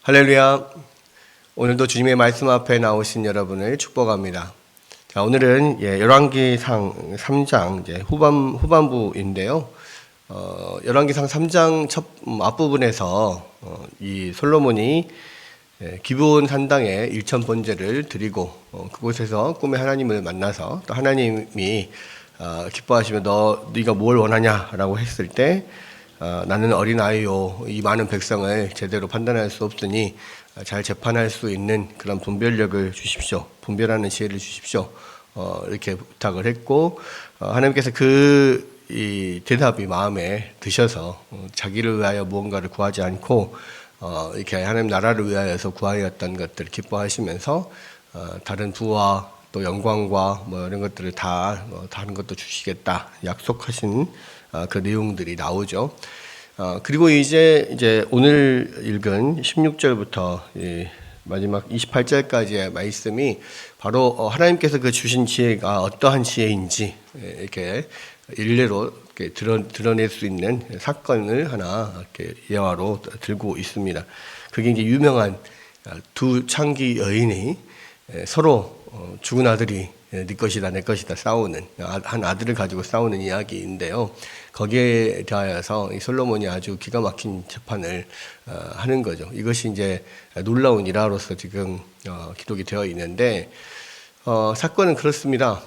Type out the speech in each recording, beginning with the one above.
할렐루야. 오늘도 주님의 말씀 앞에 나오신 여러분을 축복합니다. 자, 오늘은 열왕기상 3장 후반부인데요. 열왕기상 3장 앞부분에서 이 솔로몬이 기브온 산당에 일천 번제를 드리고 그곳에서 꿈에 하나님을 만나서 또 하나님이 기뻐하시며 네가 뭘 원하냐라고 했을 때 나는 어린아이요 이 많은 백성을 제대로 판단할 수 없으니 잘 재판할 수 있는 그런 분별력을 주십시오. 분별하는 지혜를 주십시오. 이렇게 부탁을 했고 하나님께서 이 대답이 마음에 드셔서 자기를 위하여 무언가를 구하지 않고 이렇게 하나님 나라를 위하여서 구하였던 것들을 기뻐하시면서 다른 부와 또 영광과 이런 것들을 다른 것도 주시겠다 약속하신 그 내용들이 나오죠. 그리고 이제 오늘 읽은 16절부터 마지막 28절까지의 말씀이 바로 하나님께서 그 주신 지혜가 어떠한 지혜인지 이렇게 일례로 이렇게 드러낼 수 있는 사건을 하나 이렇게 예화로 들고 있습니다. 그게 이제 유명한 두 창기 여인이 서로 죽은 아들이 네 것이다 내 것이다 싸우는 한 아들을 가지고 싸우는 이야기인데요. 거기에 대하여서 이 솔로몬이 아주 기가 막힌 재판을 하는 거죠. 이것이 이제 놀라운 일화로서 지금 기록이 되어 있는데 사건은 그렇습니다.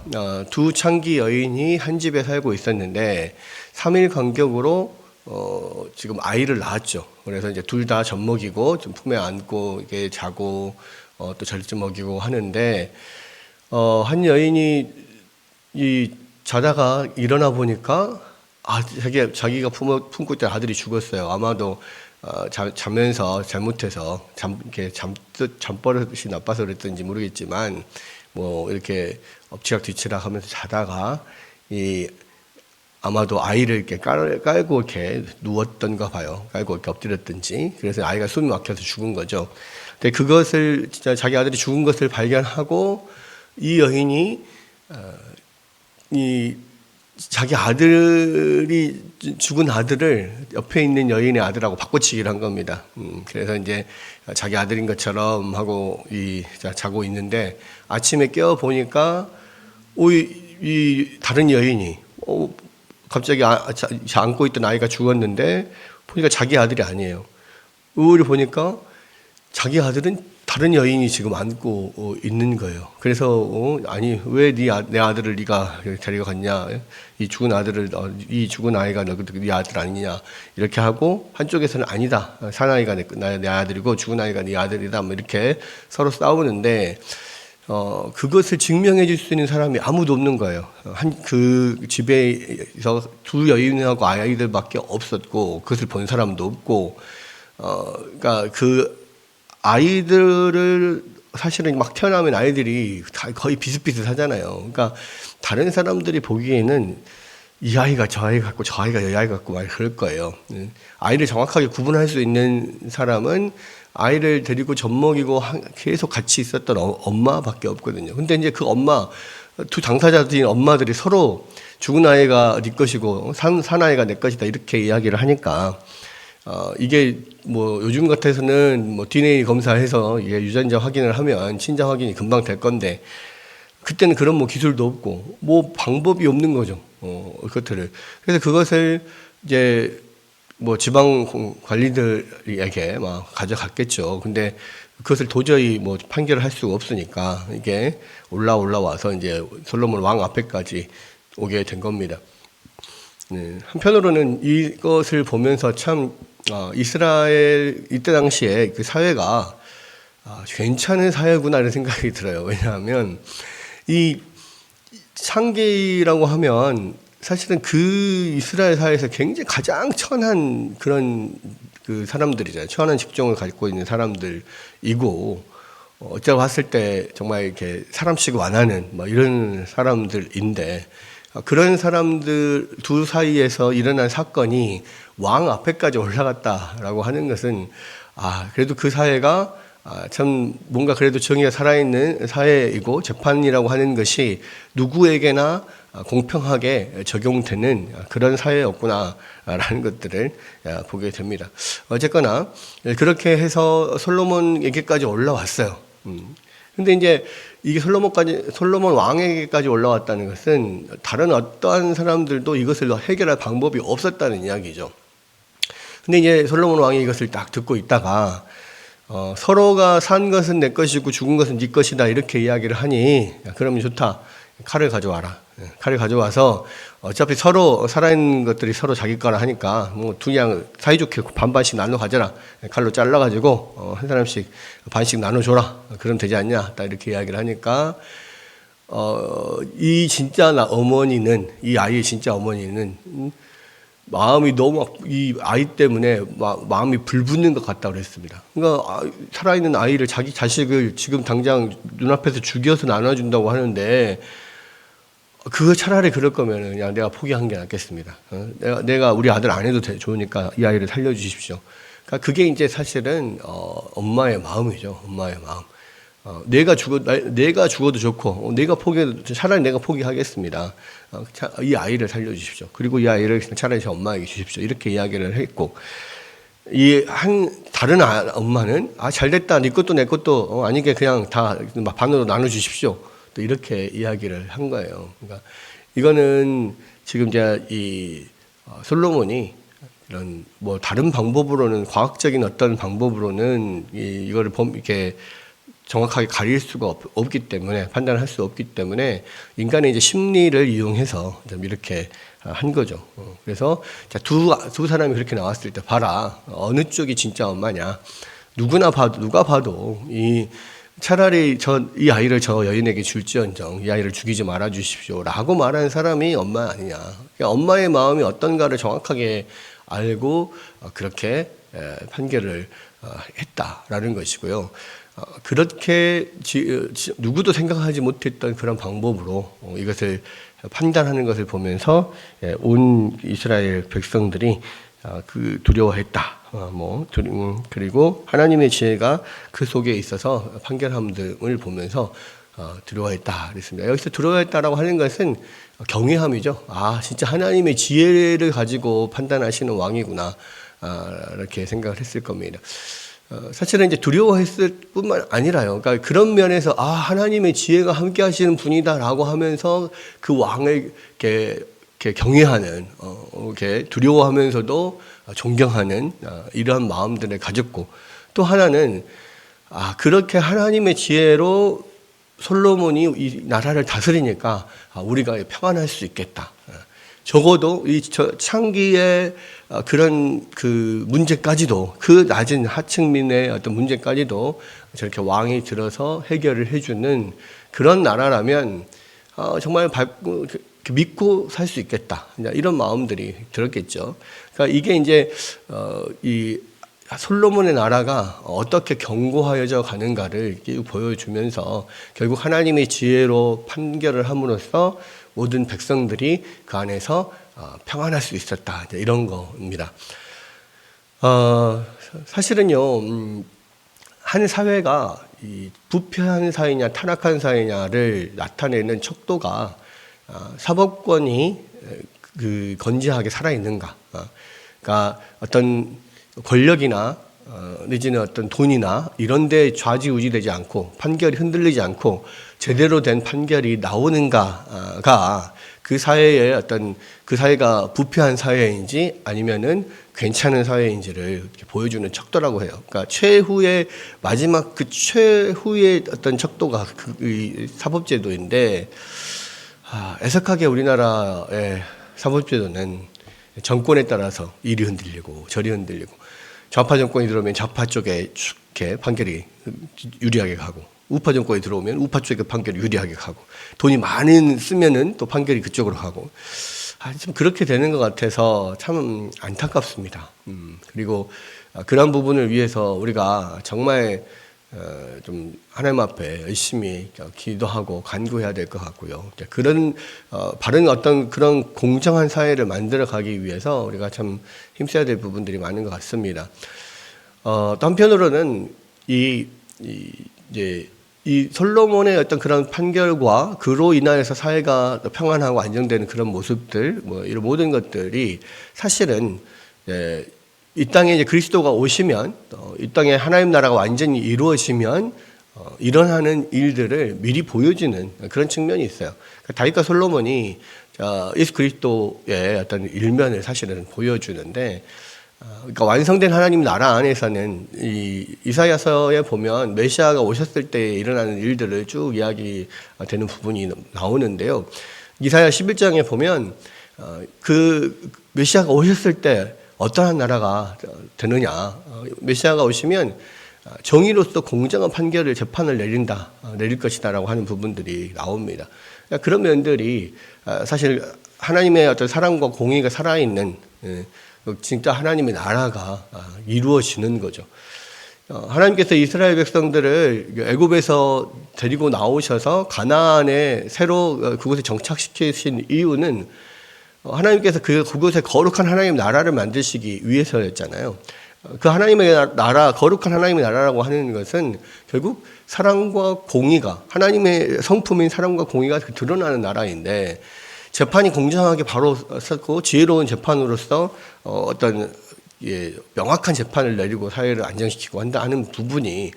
두 창기 여인이 한 집에 살고 있었는데 3일 간격으로 지금 아이를 낳았죠. 그래서 이제 둘 다 젖먹이고 좀 품에 안고 이게 자고 또 젖좀 먹이고 하는데 한 여인이 자다가 일어나 보니까 자기가 품고 있던 아들이 죽었어요. 아마도 자면서 잘못해서 잠버릇이 나빠서 그랬던지 모르겠지만 이렇게 엎치락 뒤치락 하면서 자다가 아마도 아이를 이렇게 깔고 이렇게 누웠던가 봐요. 깔고 이렇게 엎드렸든지. 그래서 아이가 숨이 막혀서 죽은 거죠. 근데 그것을 진짜 자기 아들이 죽은 것을 발견하고 이 여인이 자기 아들이 죽은 아들을 옆에 있는 여인의 아들하고 바꿔치기를 한 겁니다. 그래서 이제 자기 아들인 것처럼 하고 자고 있는데 아침에 깨어 보니까 이 다른 여인이 갑자기 안고 있던 아이가 죽었는데 보니까 자기 아들이 아니에요. 의외로 보니까 자기 아들은 다른 여인이 지금 안고 있는 거예요. 그래서 아니 왜 내 아들을 네가 데려갔냐? 이 죽은 아이가 네 아들 아니냐? 이렇게 하고 한쪽에서는 아니다. 사나이가 내 아들이고 죽은 아이가 네 아들이다. 이렇게 서로 싸우는데 그것을 증명해 줄 수 있는 사람이 아무도 없는 거예요. 그 집에서 두 여인하고 아이들밖에 없었고 그것을 본 사람도 없고 그러니까 그 아이들을 사실은 막 태어나면 아이들이 다 거의 비슷비슷하잖아요. 그러니까 다른 사람들이 보기에는 이 아이가 저 아이 같고 저 아이가 이 아이 같고 그럴 거예요. 아이를 정확하게 구분할 수 있는 사람은 아이를 데리고 젖먹이고 계속 같이 있었던 엄마밖에 없거든요. 근데 이제 그 두 당사자들인 엄마들이 서로 죽은 아이가 네 것이고 산 아이가 내 것이다 이렇게 이야기를 하니까 이게 요즘 같아서는 DNA 검사해서 이게 유전자 확인을 하면 친자 확인이 금방 될 건데 그때는 그런 기술도 없고 방법이 없는 거죠. 그것들을. 그래서 그것을 이제 지방 관리들에게 가져갔겠죠. 근데 그것을 도저히 판결을 할 수가 없으니까 이게 올라와서 이제 솔로몬 왕 앞에까지 오게 된 겁니다. 한편으로는 이것을 보면서 참 이스라엘 이때 당시에 그 사회가 괜찮은 사회구나 이런 생각이 들어요. 왜냐하면 이 창기라고 하면 사실은 그 이스라엘 사회에서 굉장히 가장 천한 그런 그 사람들이잖아요. 천한 직종을 갖고 있는 사람들이고 어쩌고 봤을 때 정말 이렇게 사람씩 완하는 이런 사람들인데 그런 사람들 두 사이에서 일어난 사건이 왕 앞에까지 올라갔다라고 하는 것은 그래도 그 사회가 참 뭔가 그래도 정의가 살아있는 사회이고 재판이라고 하는 것이 누구에게나 공평하게 적용되는 그런 사회였구나라는 것들을 보게 됩니다. 어쨌거나 그렇게 해서 솔로몬에게까지 올라왔어요. 근데 이제 이게 솔로몬 왕에게까지 올라왔다는 것은 다른 어떠한 사람들도 이것을 해결할 방법이 없었다는 이야기죠. 근데 이제 솔로몬 왕이 이것을 딱 듣고 있다가 서로가 산 것은 내 것이고 죽은 것은 네 것이다 이렇게 이야기를 하니 그러면 좋다. 칼을 가져와라. 칼을 가져와서 어차피 서로 살아있는 것들이 서로 자기 거라 하니까 뭐 두 양 사이좋게 반반씩 나눠 가져라. 칼로 잘라가지고 한 사람씩 반씩 나눠줘라. 그럼 되지 않냐? 딱 이렇게 이야기를 하니까 이 진짜 어머니는 이 아이의 진짜 어머니는 마음이 너무 이 아이 때문에 마음이 불붙는 것 같다고 그랬습니다. 그러니까 살아있는 아이를 자기 자식을 지금 당장 눈앞에서 죽여서 나눠준다고 하는데 그거 차라리 그럴 거면 그냥 내가 포기한 게 낫겠습니다. 내가 우리 아들 안 해도 좋으니까 이 아이를 살려주십시오. 그러니까 그게 이제 사실은 엄마의 마음이죠. 엄마의 마음. 내가 죽어도 좋고 내가 포기해도 차라리 내가 포기하겠습니다. 이 아이를 살려주십시오. 그리고 이 아이를 차라리 제 엄마에게 주십시오. 이렇게 이야기를 했고 다른 엄마는 잘됐다. 네 것도 내 것도 아니게 그냥 다 반으로 나눠주십시오. 또 이렇게 이야기를 한 거예요. 그러니까 이거는 지금 이제 이 솔로몬이 이런 뭐 다른 방법으로는 과학적인 어떤 방법으로는 이거를 이렇게 정확하게 가릴 수가 없기 때문에 판단할 수 없기 때문에 인간의 이제 심리를 이용해서 좀 이렇게 한 거죠. 그래서 두 사람이 그렇게 나왔을 때 봐라 어느 쪽이 진짜 엄마냐 누가 봐도 차라리 이 아이를 저 여인에게 줄지언정 이 아이를 죽이지 말아 주십시오라고 말하는 사람이 엄마 아니냐. 그러니까 엄마의 마음이 어떤가를 정확하게 알고 그렇게 판결을 했다라는 것이고요. 그렇게 누구도 생각하지 못했던 그런 방법으로 이것을 판단하는 것을 보면서 온 이스라엘 백성들이 두려워했다. 그리고 하나님의 지혜가 그 속에 있어서 판결함 등을 보면서 두려워했다. 그랬습니다. 여기서 두려워했다라고 하는 것은 경외함이죠. 진짜 하나님의 지혜를 가지고 판단하시는 왕이구나. 이렇게 생각을 했을 겁니다. 사실은 이제 두려워했을 뿐만 아니라요. 그러니까 그런 면에서 하나님의 지혜가 함께 하시는 분이다라고 하면서 그 왕을 이렇게 경외하는, 이렇게 두려워하면서도 존경하는 이러한 마음들을 가졌고 또 하나는 그렇게 하나님의 지혜로 솔로몬이 이 나라를 다스리니까 우리가 평안할 수 있겠다. 적어도 이 창기의 그런 그 문제까지도 그 낮은 하층민의 어떤 문제까지도 저렇게 왕이 들어서 해결을 해주는 그런 나라라면 정말 믿고 살 수 있겠다. 이런 마음들이 들었겠죠. 그러니까 이게 이제 이 솔로몬의 나라가 어떻게 견고하여져 가는가를 보여주면서 결국 하나님의 지혜로 판결을 함으로써 모든 백성들이 그 안에서 평안할 수 있었다. 이런 겁니다. 사실은요, 한 사회가 부패한 사회냐 타락한 사회냐를 나타내는 척도가 사법권이 건재하게 살아있는가. 그러니까 어떤 권력이나 내지는 어떤 돈이나 이런 데 좌지우지되지 않고 판결이 흔들리지 않고 제대로 된 판결이 나오는가가 그 사회의 어떤 그 사회가 부패한 사회인지 아니면은 괜찮은 사회인지를 이렇게 보여주는 척도라고 해요. 그러니까 최후의 마지막 그 최후의 어떤 척도가 이 사법제도인데 애석하게 우리나라의 사법제도는 정권에 따라서 이리 흔들리고 저리 흔들리고 좌파 정권이 들어오면 좌파 쪽에 이렇게 판결이 유리하게 가고 우파 정권이 들어오면 우파 쪽에 판결이 유리하게 가고 돈이 많이 쓰면은 또 판결이 그쪽으로 가고 좀 그렇게 되는 것 같아서 참 안타깝습니다. 그리고 그런 부분을 위해서 우리가 정말 좀 하나님 앞에 열심히 기도하고 간구해야 될 것 같고요. 그런 바른 어떤 그런 공정한 사회를 만들어 가기 위해서 우리가 참 힘써야 될 부분들이 많은 것 같습니다. 또 한편으로는 이 이제 이 솔로몬의 어떤 그런 판결과 그로 인하여서 사회가 평안하고 안정되는 그런 모습들, 뭐 이런 모든 것들이 사실은 이 땅에 이제 그리스도가 오시면 이 땅에 하나님 나라가 완전히 이루어지면 일어나는 일들을 미리 보여주는 그런 측면이 있어요. 다윗과 솔로몬이 예수 그리스도의 어떤 일면을 사실은 보여주는데, 그러니까 완성된 하나님 나라 안에서는 이 이사야서에 보면 메시아가 오셨을 때 일어나는 일들을 쭉 이야기되는 부분이 나오는데요. 이사야 11장에 보면 그 메시아가 오셨을 때 어떠한 나라가 되느냐, 메시아가 오시면 정의로서 공정한 판결을 재판을 내릴 것이다라고 하는 부분들이 나옵니다. 그러니까 그런 면들이 사실 하나님의 어떤 사랑과 공의가 살아있는 진짜 하나님의 나라가 이루어지는 거죠. 하나님께서 이스라엘 백성들을 애굽에서 데리고 나오셔서 가나안에 새로 그곳에 정착시키신 이유는 하나님께서 그곳에 거룩한 하나님 나라를 만드시기 위해서였잖아요. 그 하나님의 나라, 거룩한 하나님의 나라라고 하는 것은 결국 사랑과 공의가, 하나님의 성품인 사랑과 공의가 드러나는 나라인데, 재판이 공정하게 바로 섰고 지혜로운 재판으로서 어떤 명확한 재판을 내리고 사회를 안정시키고 한다 하는 부분이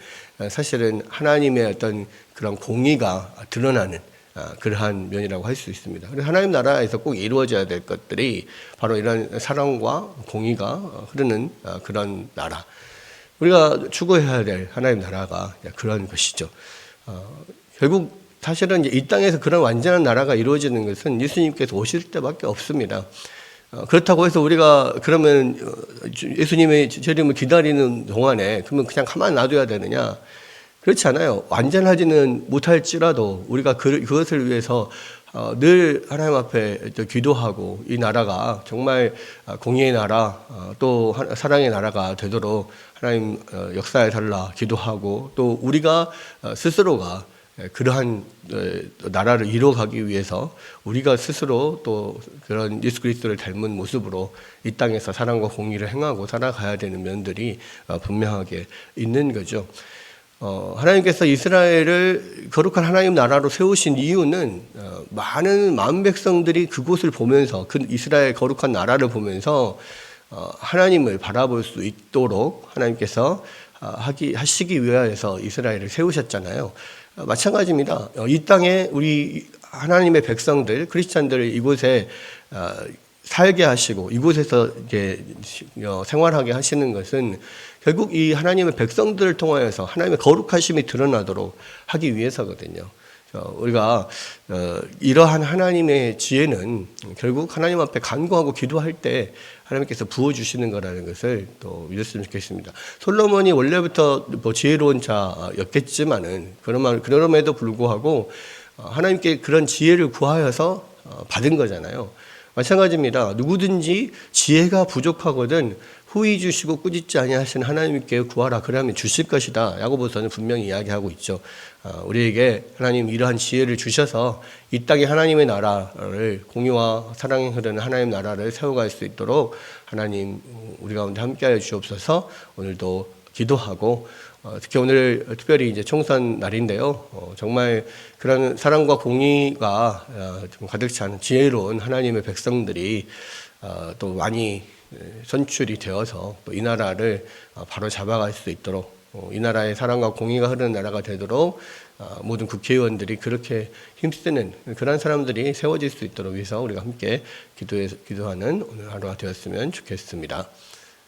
사실은 하나님의 어떤 그런 공의가 드러나는 그러한 면이라고 할 수 있습니다. 그래서 하나님 나라에서 꼭 이루어져야 될 것들이 바로 이런 사랑과 공의가 흐르는 그런 나라, 우리가 추구해야 될 하나님 나라가 그런 것이죠. 결국 사실은 이 땅에서 그런 완전한 나라가 이루어지는 것은 예수님께서 오실 때밖에 없습니다. 그렇다고 해서 우리가 그러면 예수님의 재림을 기다리는 동안에 그러면 그냥 가만 놔둬야 되느냐? 그렇지 않아요. 완전하지는 못할지라도 우리가 그것을 위해서 늘 하나님 앞에 기도하고 이 나라가 정말 공의의 나라, 또 사랑의 나라가 되도록 하나님 역사에 달라 기도하고, 또 우리가 스스로가 그러한 나라를 이루어가기 위해서 우리가 스스로 또 그런 예수 그리스도를 닮은 모습으로 이 땅에서 사랑과 공의를 행하고 살아가야 되는 면들이 분명하게 있는 거죠. 하나님께서 이스라엘을 거룩한 하나님 나라로 세우신 이유는 많은 마음 백성들이 그곳을 보면서, 그 이스라엘 거룩한 나라를 보면서 하나님을 바라볼 수 있도록 하나님께서 하시기 위하여서 이스라엘을 세우셨잖아요. 마찬가지입니다. 이 땅에 우리 하나님의 백성들, 크리스찬들을 이곳에 살게 하시고 이곳에서 이제 생활하게 하시는 것은 결국 이 하나님의 백성들을 통하여서 하나님의 거룩하심이 드러나도록 하기 위해서거든요. 우리가 이러한 하나님의 지혜는 결국 하나님 앞에 간구하고 기도할 때 하나님께서 부어주시는 거라는 것을 또 믿었으면 좋겠습니다. 솔로몬이 원래부터 지혜로운 자였겠지만은 그럼에도 불구하고 하나님께 그런 지혜를 구하여서 받은 거잖아요. 마찬가지입니다. 누구든지 지혜가 부족하거든 후히 주시고 꾸짖지 아니하시는 하나님께 구하라, 그러면 주실 것이다. 야고보서는 분명히 이야기하고 있죠. 우리에게 하나님 이러한 지혜를 주셔서 이 땅에 하나님의 나라를, 공의와 사랑이 흐르는 하나님 나라를 세워갈 수 있도록 하나님 우리 가운데 함께하여 주옵소서. 오늘도 기도하고 특히 오늘 특별히 이제 총선 날인데요. 정말 그런 사랑과 공의가 좀 가득 찬 지혜로운 하나님의 백성들이 또 많이 선출이 되어서 또 이 나라를 바로 잡아갈 수 있도록, 이 나라의 사랑과 공의가 흐르는 나라가 되도록 모든 국회의원들이 그렇게 힘쓰는 그런 사람들이 세워질 수 있도록 위해서 우리가 함께 기도하는 오늘 하루가 되었으면 좋겠습니다.